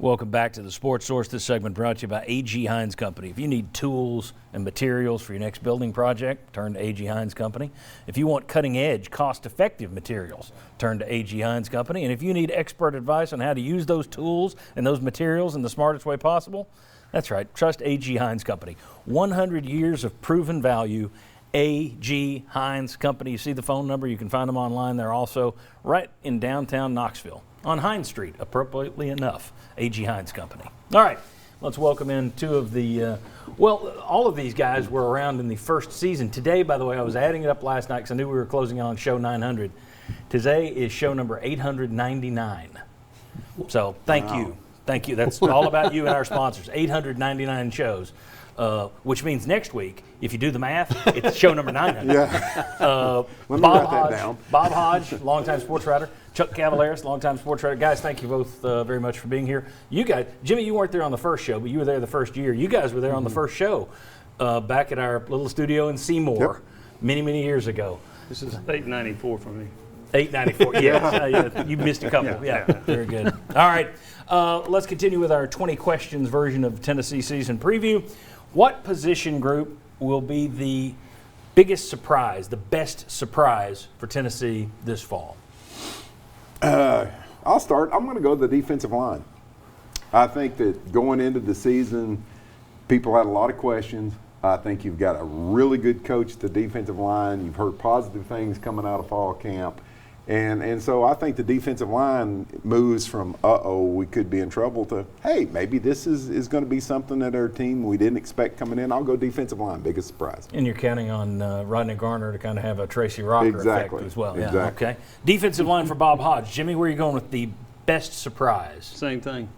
Welcome back to the Sports Source. This segment brought to you by A.G. Hines Company. If you need tools and materials for your next building project, turn to A.G. Hines Company. If you want cutting-edge, cost-effective materials, turn to A.G. Hines Company. And if you need expert advice on how to use those tools and those materials in the smartest way possible, that's right, trust A.G. Hines Company. 100 years of proven value. A.G. Hines Company. You see the phone number. You can find them online. They're also right in downtown Knoxville on Hines Street, appropriately enough. A.G. Hines Company. All right, let's welcome in two of the, all of these guys were around in the first season. Today, by the way, I was adding it up last night because I knew we were closing in on show 900. Today is show number 899. So thank you. Thank you. That's all about you and our sponsors. 899 shows. Which means next week, if you do the math, it's show number 900. Yeah. Let me write that down. Bob Hodge, longtime sports writer. Chuck Cavaleris, longtime sports writer. Guys, thank you both very much for being here. You guys, Jimmy, you weren't there on the first show, but you were there the first year. You guys were there on the first show back at our little studio in Seymour many, many years ago. This is 894 for me. 894, yeah. You missed a couple. Yeah, very good. All right, let's continue with our 20 questions version of Tennessee season preview. What position group will be the biggest surprise, the best surprise for Tennessee this fall? I'll start. I'm going to go to the defensive line. I think that going into the season, people had a lot of questions. I think you've got a really good coach at the defensive line. You've heard positive things coming out of fall camp. And so I think the defensive line moves from, we could be in trouble to, hey, maybe this is going to be something that our team we didn't expect coming in. I'll go defensive line, biggest surprise. And you're counting on Rodney Garner to kind of have a Tracy Rocker effect as well. Exactly. Yeah, okay. Defensive line for Bob Hodge. Jimmy, where are you going with the best surprise? Same thing.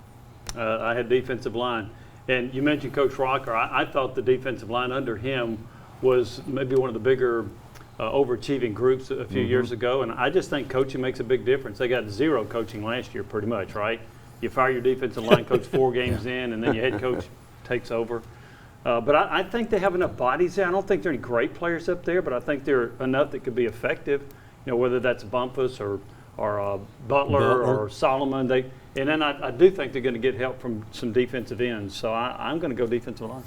I had defensive line. And you mentioned Coach Rocker. I thought the defensive line under him was maybe one of the bigger overachieving groups a few years ago, and I just think coaching makes a big difference. They got zero coaching last year pretty much, right? You fire your defensive line coach 4 games in, and then your head coach takes over. But I think they have enough bodies there. I don't think there are any great players up there, but I think there are enough that could be effective, whether that's Bumpus or Butler or Solomon. And then I do think they're going to get help from some defensive ends, so I'm going to go defensive line.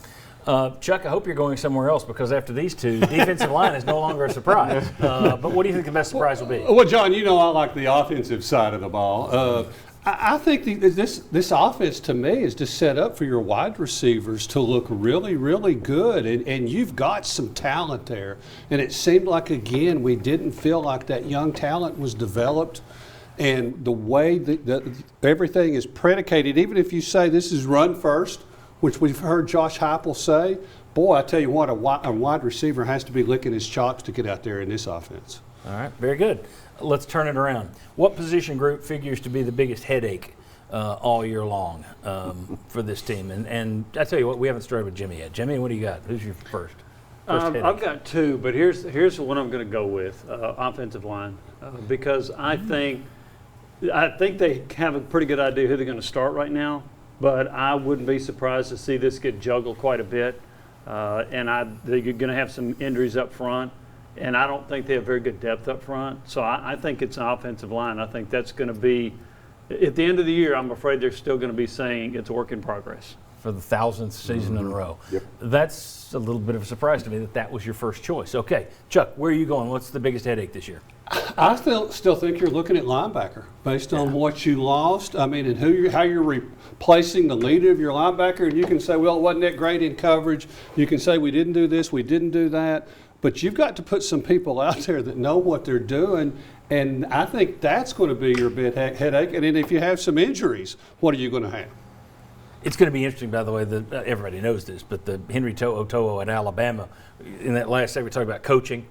Chuck, I hope you're going somewhere else because after these two, defensive line is no longer a surprise. But what do you think the best surprise will be? Well, John, I like the offensive side of the ball. I think this offense to me is just set up for your wide receivers to look really, really good. And you've got some talent there. And it seemed like, again, we didn't feel like that young talent was developed. And the way that everything is predicated, even if you say this is run first, which we've heard Josh Heupel say, boy, I tell you what, a wide receiver has to be licking his chops to get out there in this offense. All right, very good. Let's turn it around. What position group figures to be the biggest headache all year long for this team? And I tell you what, we haven't started with Jimmy yet. Jimmy, what do you got? Who's your first headache? I've got 2, but here's what I'm going to go with, offensive line, because I think they have a pretty good idea who they're going to start right now. But I wouldn't be surprised to see this get juggled quite a bit. And they're going to have some injuries up front. And I don't think they have very good depth up front. So I think it's an offensive line. I think that's going to be, at the end of the year, I'm afraid they're still going to be saying it's a work in progress. For the 1,000th season in a row. Yep. That's a little bit of a surprise to me that was your first choice. Okay, Chuck, where are you going? What's the biggest headache this year? I still think you're looking at linebacker based on what you lost. I mean, and how you're replacing the leader of your linebacker. And you can say, well, it wasn't that great in coverage. You can say we didn't do this, we didn't do that. But you've got to put some people out there that know what they're doing. And I think that's going to be your big headache. And then if you have some injuries, what are you going to have? It's going to be interesting, by the way, that everybody knows this, but the Henry To'oTo'o at Alabama, in that last segment, we talked about coaching.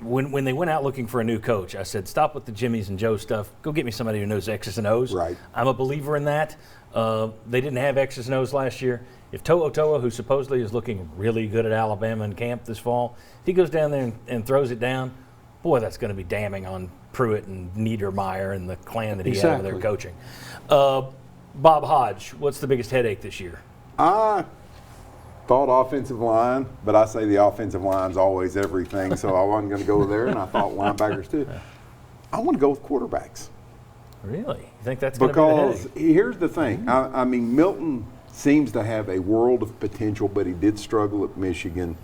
When they went out looking for a new coach, I said, stop with the Jimmys and Joe stuff. Go get me somebody who knows X's and O's. Right. I'm a believer in that. They didn't have X's and O's last year. If To'oTo'o, who supposedly is looking really good at Alabama in camp this fall, if he goes down there and throws it down, boy, that's going to be damning on Pruitt and Niedermeyer and the clan that he had over there coaching. Bob Hodge, what's the biggest headache this year? I thought offensive line, but I say the offensive line's always everything, so I wasn't going to go there, and I thought linebackers too. I want to go with quarterbacks. Really? You think that's going to be the Because headache? here's the thing. I mean, Milton seems to have a world of potential, but he did struggle at Michigan.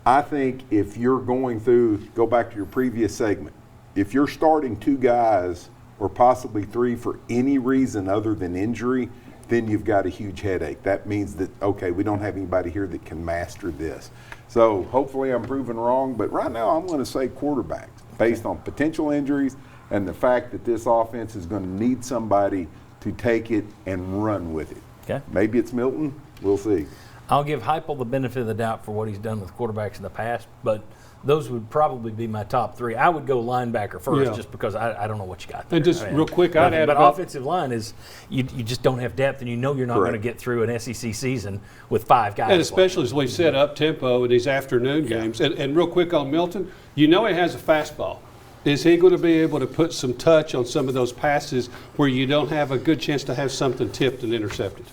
I think if you're going through, go back to your previous segment, if you're starting 2 guys or possibly 3 for any reason other than injury, then you've got a huge headache. That means that, okay, we don't have anybody here that can master this. So hopefully I'm proven wrong, but right now I'm going to say quarterbacks based on potential injuries and the fact that this offense is going to need somebody to take it and run with it. Okay. Maybe it's Milton. We'll see. I'll give Heupel the benefit of the doubt for what he's done with quarterbacks in the past, but those would probably be my top 3. I would go linebacker first Yeah. just because I don't know what you got there. And just real quick, I'd add but about- offensive line is you just don't have depth, and you know you're not going to Correct. get through an SEC season with 5 guys. And especially as we set up tempo in these afternoon games. And real quick on Milton, you know he has a fastball. Is he going to be able to put some touch on some of those passes where you don't have a good chance to have something tipped and intercepted?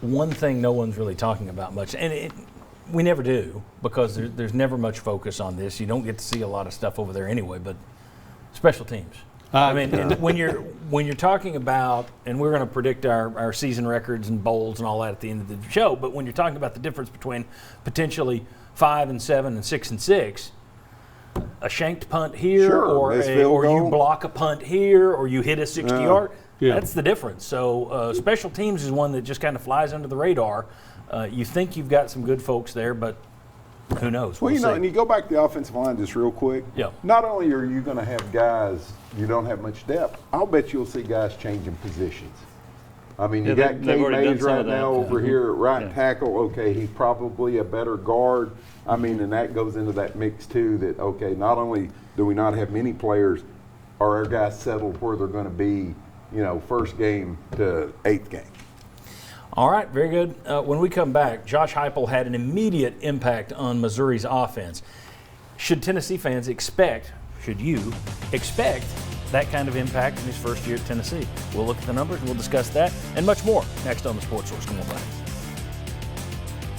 One thing no one's really talking about much, and we never do because there's never much focus on this. You don't get to see a lot of stuff over there anyway, but special teams. I mean, and when you're talking about, and we're going to predict our season records and bowls and all that at the end of the show, but when you're talking about the difference between potentially 5-7 and 6-6, a shanked punt here, Sure, or missed field or you goal. block a punt here, or you hit a 60-yard. Yeah. That's the difference. So special teams is one that just kind of flies under the radar. You think you've got some good folks there, but who knows? Well, We'll you know, see. and you go back to the offensive line just real quick. Yeah. Not only are you going to have guys you don't have much depth, I'll bet you'll see guys changing positions. I mean, you Yeah, got they've Kay already done Mays some right of that. now over Yeah. here at right Yeah. tackle. Okay, he's probably a better guard. I mean, and that goes into that mix too. That okay, not only do we not have many players, are our guys settled where they're going to be, you know, first game to 8th game. All right, very good. When we come back, Josh Heupel had an immediate impact on Missouri's offense. Should Tennessee fans expect, should you expect that kind of impact in his first year at Tennessee? We'll look at the numbers and we'll discuss that and much more next on the Sports Source. Come on back.